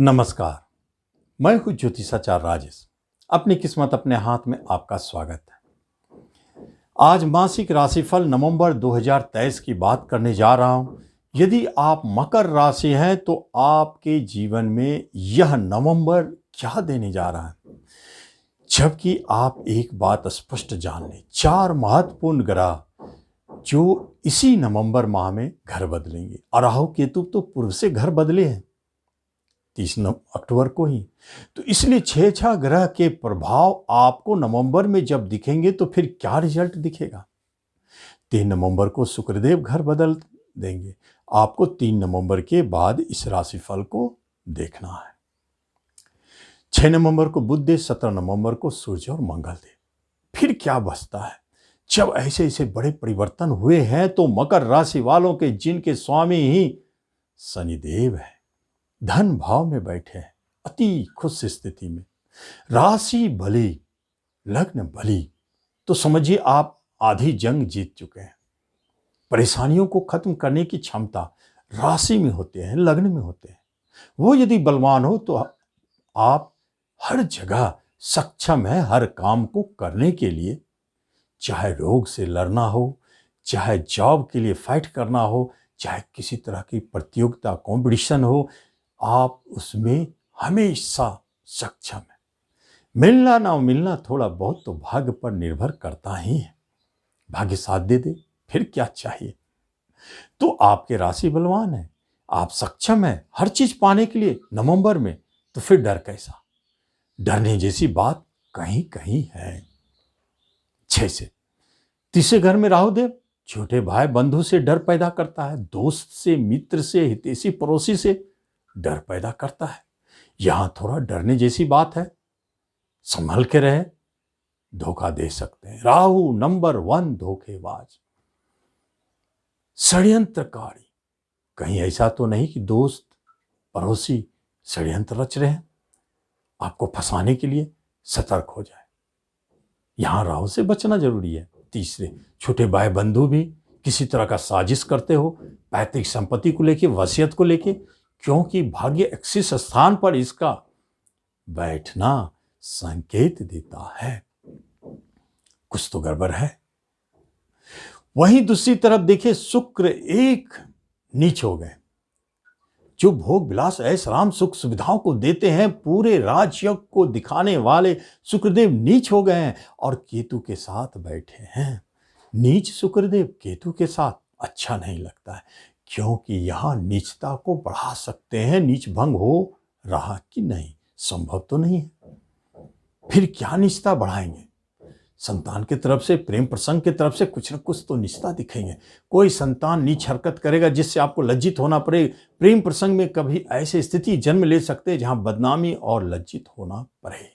नमस्कार। मैं हूँ ज्योतिषाचार्य राजेश। अपनी किस्मत अपने हाथ में आपका स्वागत है। आज मासिक राशिफल नवंबर 2023 की बात करने जा रहा हूँ। यदि आप मकर राशि हैं तो आपके जीवन में यह नवंबर क्या देने जा रहा है, जबकि आप एक बात स्पष्ट जान लें, 4 महत्वपूर्ण ग्रह जो इसी नवंबर माह में घर बदलेंगे। और राहु केतु तो पूर्व से घर बदले हैं 30 अक्टूबर को ही। तो इसलिए 6 ग्रह के प्रभाव आपको नवंबर में जब दिखेंगे तो फिर क्या रिजल्ट दिखेगा। 3 नवंबर को शुक्रदेव घर बदल देंगे। आपको 3 नवंबर के बाद इस राशिफल को देखना है। 6 नवंबर को बुध देव, 17 नवंबर को सूर्य और मंगल देव। फिर क्या बचता है। जब ऐसे ऐसे बड़े परिवर्तन हुए हैं तो मकर राशि वालों के जिनके स्वामी ही शनिदेव है, धन भाव में बैठे हैं, अति खुश स्थिति में, राशि भली लग्न भली, तो समझिए आप आधी जंग जीत चुके हैं। परेशानियों को खत्म करने की क्षमता राशि में होते हैं, लग्न में होते हैं। वो यदि बलवान हो तो आप हर जगह सक्षम है हर काम को करने के लिए। चाहे रोग से लड़ना हो, चाहे जॉब के लिए फाइट करना हो, चाहे किसी तरह की प्रतियोगिता कंपटीशन हो, आप उसमें हमेशा सक्षम है। मिलना ना मिलना थोड़ा बहुत तो भाग्य पर निर्भर करता ही है। भाग्य साथ दे दे फिर क्या चाहिए। तो आपके राशि बलवान है, आप सक्षम है हर चीज पाने के लिए नवंबर में, तो फिर डर कैसा। डरने जैसी बात कहीं कहीं है। जैसे तीसरे घर में राहु देव छोटे भाई बंधु से डर पैदा करता है, दोस्त से, मित्र से, हितैषी पड़ोसी से डर पैदा करता है। यहां थोड़ा डरने जैसी बात है, संभल के रहे, धोखा दे सकते हैं। राहु नंबर 1 धोखेबाज, षड्यंत्रकारी। कहीं ऐसा तो नहीं कि दोस्त पड़ोसी षड्यंत्र रच रहे हैं आपको फंसाने के लिए। सतर्क हो जाए, यहां राहु से बचना जरूरी है। तीसरे, छोटे भाई बंधु भी किसी तरह का साजिश करते हो, पैतृक संपत्ति को लेके, वसीयत को लेके, क्योंकि भाग्य एक्सिस स्थान पर इसका बैठना संकेत देता है कुछ तो गड़बड़ है। वहीं दूसरी तरफ देखिए, शुक्र एक नीच हो गए। जो भोग विलास ऐश आराम सुख सुविधाओं को देते हैं, पूरे राजयोग को दिखाने वाले शुक्रदेव नीच हो गए हैं और केतु के साथ बैठे हैं। नीच शुक्रदेव केतु के साथ अच्छा नहीं लगता है, क्योंकि यहां नीचता को बढ़ा सकते हैं। नीच भंग हो रहा कि नहीं, संभव तो नहीं है। फिर क्या नीचता बढ़ाएंगे। संतान की तरफ से, प्रेम प्रसंग की तरफ से कुछ न कुछ तो नीचता दिखेंगे। कोई संतान नीच हरकत करेगा जिससे आपको लज्जित होना पड़े। प्रेम प्रसंग में कभी ऐसी स्थिति जन्म ले सकते हैं जहां बदनामी और लज्जित होना पड़े।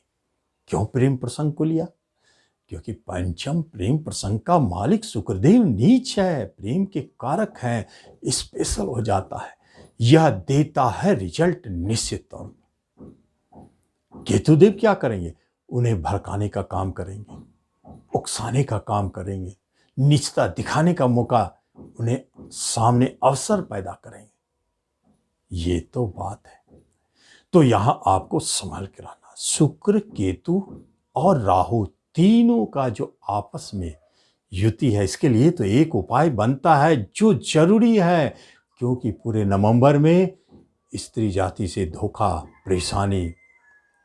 क्यों प्रेम प्रसंग को लिया? क्योंकि पंचम प्रेम प्रसंग का मालिक शुक्रदेव नीच है, प्रेम के कारक हैं, स्पेशल हो जाता है। यह देता है रिजल्ट निश्चित तौर पर। केतुदेव क्या करेंगे? उन्हें भड़काने का काम करेंगे, उकसाने का काम करेंगे, नीचता दिखाने का मौका, उन्हें सामने अवसर पैदा करेंगे। ये तो बात है। तो यहां आपको संभल के रहना। शुक्र, केतु और राहु तीनों का जो आपस में युति है, इसके लिए तो एक उपाय बनता है जो जरूरी है, क्योंकि पूरे नवंबर में स्त्री जाति से धोखा, परेशानी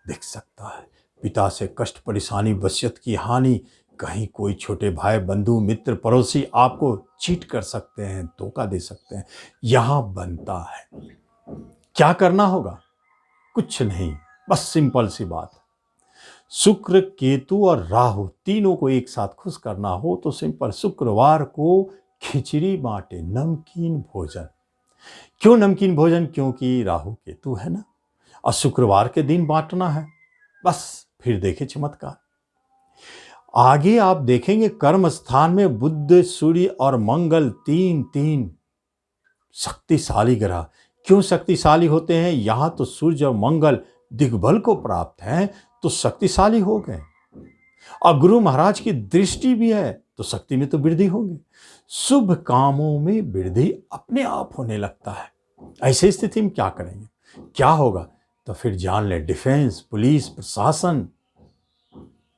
दिख सकता है। पिता से कष्ट, परेशानी, वसीयत की हानि, कहीं कोई छोटे भाई बंधु मित्र पड़ोसी आपको चीट कर सकते हैं, धोखा दे सकते हैं। यहां बनता है। क्या करना होगा? कुछ नहीं, बस सिंपल सी बात। शुक्र, केतु और राहु तीनों को एक साथ खुश करना हो तो सिंपल, शुक्रवार को खिचड़ी बांटे, नमकीन भोजन। क्यों नमकीन भोजन? क्योंकि राहु केतु है ना, और शुक्रवार के दिन बांटना है। बस फिर देखे चमत्कार। आगे आप देखेंगे कर्म स्थान में बुध, सूर्य और मंगल तीन शक्तिशाली ग्रह। क्यों शक्तिशाली होते हैं? यहां तो सूर्य और मंगल दिग्बल को प्राप्त हैं तो शक्तिशाली हो गए, और गुरु महाराज की दृष्टि भी है तो शक्ति में तो वृद्धि होगी। शुभ कामों में वृद्धि अपने आप होने लगता है। ऐसी स्थिति में क्या करेंगे, क्या होगा? तो फिर जान लें डिफेंस, पुलिस, प्रशासन,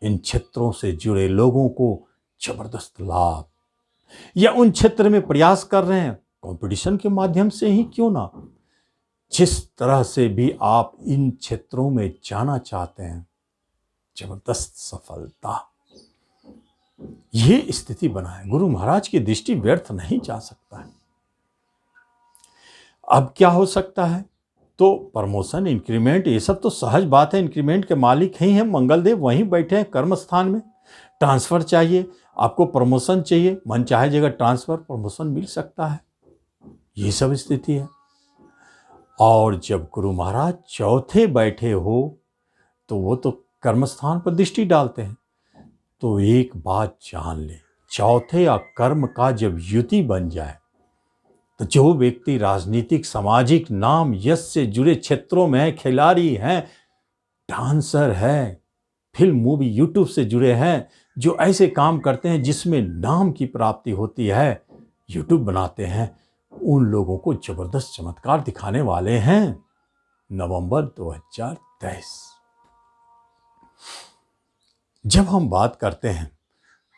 इन क्षेत्रों से जुड़े लोगों को जबरदस्त लाभ, या उन क्षेत्र में प्रयास कर रहे हैं कंपटीशन के माध्यम से ही क्यों ना, जिस तरह से भी आप इन क्षेत्रों में जाना चाहते हैं, जबरदस्त सफलता, ये स्थिति बनाए। गुरु महाराज की दृष्टि व्यर्थ नहीं जा सकता है। अब क्या हो सकता है? तो प्रमोशन, इंक्रीमेंट, ये सब तो सहज बात है। इंक्रीमेंट के मालिक ही हैं मंगलदेव, वहीं बैठे हैं कर्म स्थान में। ट्रांसफर चाहिए आपको, प्रमोशन चाहिए, मन चाहे जगह ट्रांसफर प्रमोशन मिल सकता है, ये सब स्थिति है। और जब गुरु महाराज चौथे बैठे हो तो वो तो कर्म स्थान पर दृष्टि डालते हैं। तो एक बात जान ले, चौथे या कर्म का जब युति बन जाए तो जो व्यक्ति राजनीतिक, सामाजिक, नाम, यश से जुड़े क्षेत्रों में है, खिलाड़ी हैं, डांसर है, फिल्म, मूवी, यूट्यूब से जुड़े हैं, जो ऐसे काम करते हैं जिसमें नाम की प्राप्ति होती है, यूट्यूब बनाते हैं, उन लोगों को जबरदस्त चमत्कार दिखाने वाले हैं नवंबर 2023। जब हम बात करते हैं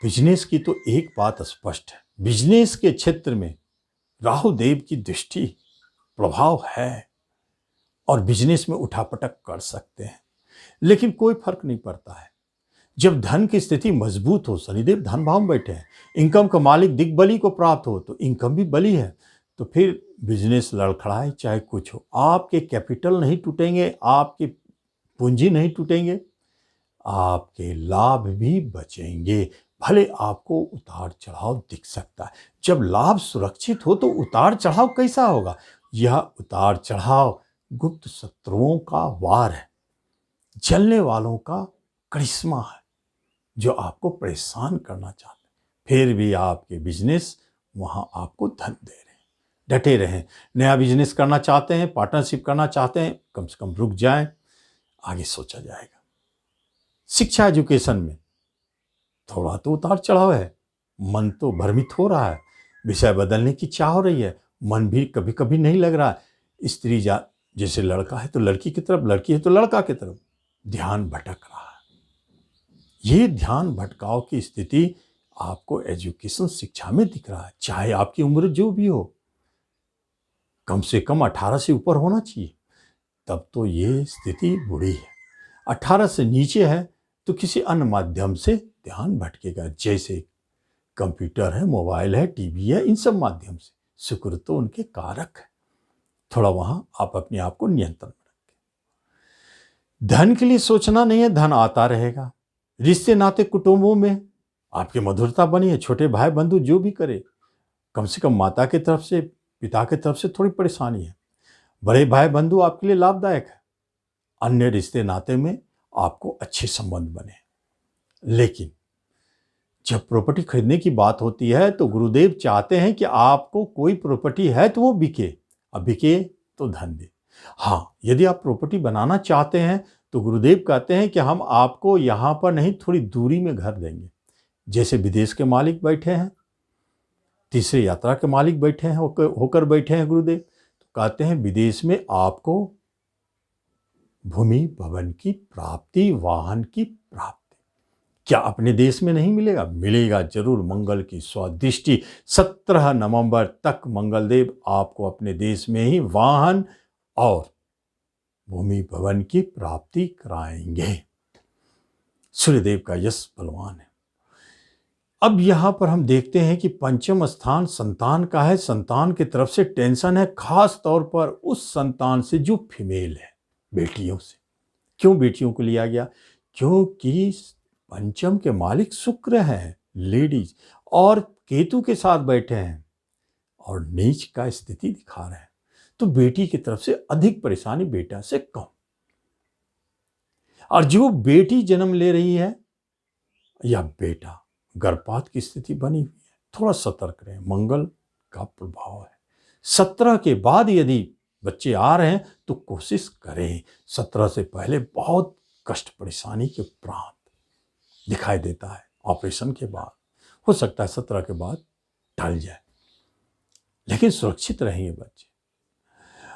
बिजनेस की तो एक बात स्पष्ट है, बिजनेस के क्षेत्र में राहु देव की दृष्टि प्रभाव है और बिजनेस में उठापटक कर सकते हैं, लेकिन कोई फर्क नहीं पड़ता है। जब धन की स्थिति मजबूत हो, शनिदेव धन भाव में बैठे हैं, इनकम का मालिक दिग्बली को प्राप्त हो, तो इनकम भी बली है, तो फिर बिजनेस लड़खड़ाए चाहे कुछ हो, आपके कैपिटल नहीं टूटेंगे, आपकी पूंजी नहीं टूटेंगे, आपके लाभ भी बचेंगे। भले आपको उतार चढ़ाव दिख सकता है, जब लाभ सुरक्षित हो तो उतार चढ़ाव कैसा होगा? यह उतार चढ़ाव गुप्त शत्रुओं का वार है, जलने वालों का करिश्मा है, जो आपको परेशान करना चाहते हैं, फिर भी आपके बिजनेस वहां आपको धन दे रहे हैं। डटे रहें। नया बिजनेस करना चाहते हैं, पार्टनरशिप करना चाहते हैं, कम से कम रुक जाएं, आगे सोचा जाएगा। शिक्षा, एजुकेशन में थोड़ा तो उतार चढ़ाव है, मन तो भ्रमित हो रहा है, विषय बदलने की चाह हो रही है, मन भी कभी कभी नहीं लग रहा है। स्त्री जैसे लड़का है तो लड़की की तरफ, लड़की है तो लड़का की तरफ ध्यान भटक रहा है। ये ध्यान भटकाव की स्थिति आपको एजुकेशन, शिक्षा में दिख रहा है। चाहे आपकी उम्र जो भी हो, कम से कम 18 से ऊपर होना चाहिए, तब तो ये स्थिति बुरी है। 18 से नीचे है तो किसी अन्य माध्यम से ध्यान भटकेगा, जैसे कंप्यूटर है, मोबाइल है, टीवी है, इन सब माध्यम से। शुक्र तो उनके कारक है, थोड़ा वहां आप अपने आप को नियंत्रण में रखें। धन के लिए सोचना नहीं है, धन आता रहेगा। रिश्ते नाते कुटुंबों में आपकी मधुरता बनी है, छोटे भाई बंधु जो भी करे, कम से कम माता की तरफ से, पिता की तरफ से थोड़ी परेशानी है, बड़े भाई बंधु आपके लिए लाभदायक है। अन्य रिश्ते नाते में आपको अच्छे संबंध बने। लेकिन जब प्रॉपर्टी खरीदने की बात होती है तो गुरुदेव चाहते हैं कि आपको कोई प्रॉपर्टी है तो वो बिके, अब बिके तो धन दे। हाँ, यदि आप प्रॉपर्टी बनाना चाहते हैं तो गुरुदेव कहते हैं कि हम आपको यहाँ पर नहीं, थोड़ी दूरी में घर देंगे। जैसे विदेश के मालिक बैठे हैं, तीसरी यात्रा के मालिक बैठे हैं, होकर बैठे हैं गुरुदेव, तो कहते हैं विदेश में आपको भूमि भवन की प्राप्ति, वाहन की प्राप्ति। क्या अपने देश में नहीं मिलेगा? मिलेगा जरूर। मंगल की स्वदृष्टि 17 नवंबर तक मंगलदेव आपको अपने देश में ही वाहन और भूमि भवन की प्राप्ति कराएंगे। सूर्यदेव का यश बलवान है। अब यहां पर हम देखते हैं कि पंचम स्थान संतान का है। संतान की तरफ से टेंशन है, खास तौर पर उस संतान से जो फीमेल है, बेटियों से। क्यों बेटियों को लिया गया? क्योंकि पंचम के मालिक शुक्र हैं, लेडीज, और केतु के साथ बैठे हैं और नीच का स्थिति दिखा रहे हैं, तो बेटी की तरफ से अधिक परेशानी, बेटा से कम। और जो बेटी जन्म ले रही है या बेटा, गर्भपात की स्थिति बनी हुई है, थोड़ा सतर्क रहें, मंगल का प्रभाव है। 17 के बाद यदि बच्चे आ रहे हैं तो कोशिश करें। 17 से पहले बहुत कष्ट, परेशानी के उपरांत दिखाई देता है। ऑपरेशन के बाद हो सकता है 17 के बाद टल जाए, लेकिन सुरक्षित रहेंगे बच्चे।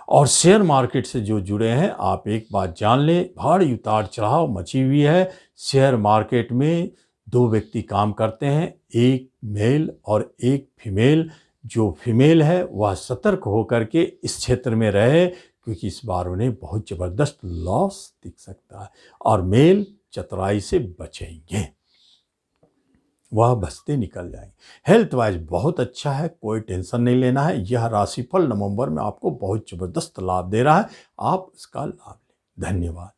और शेयर मार्केट से जो जुड़े हैं, आप एक बात जान लें, भारी उतार चढ़ाव मची हुई है। शेयर मार्केट में 2 व्यक्ति काम करते हैं, एक मेल और एक फीमेल। जो फीमेल है वह सतर्क होकर के इस क्षेत्र में रहे, क्योंकि इस बार उन्हें बहुत ज़बरदस्त लॉस दिख सकता है। और मेल चतुराई से बचेंगे, वह बचते निकल जाएंगे। हेल्थ वाइज बहुत अच्छा है, कोई टेंशन नहीं लेना है। यह राशिफल नवंबर में आपको बहुत ज़बरदस्त लाभ दे रहा है, आप इसका लाभ लें। धन्यवाद।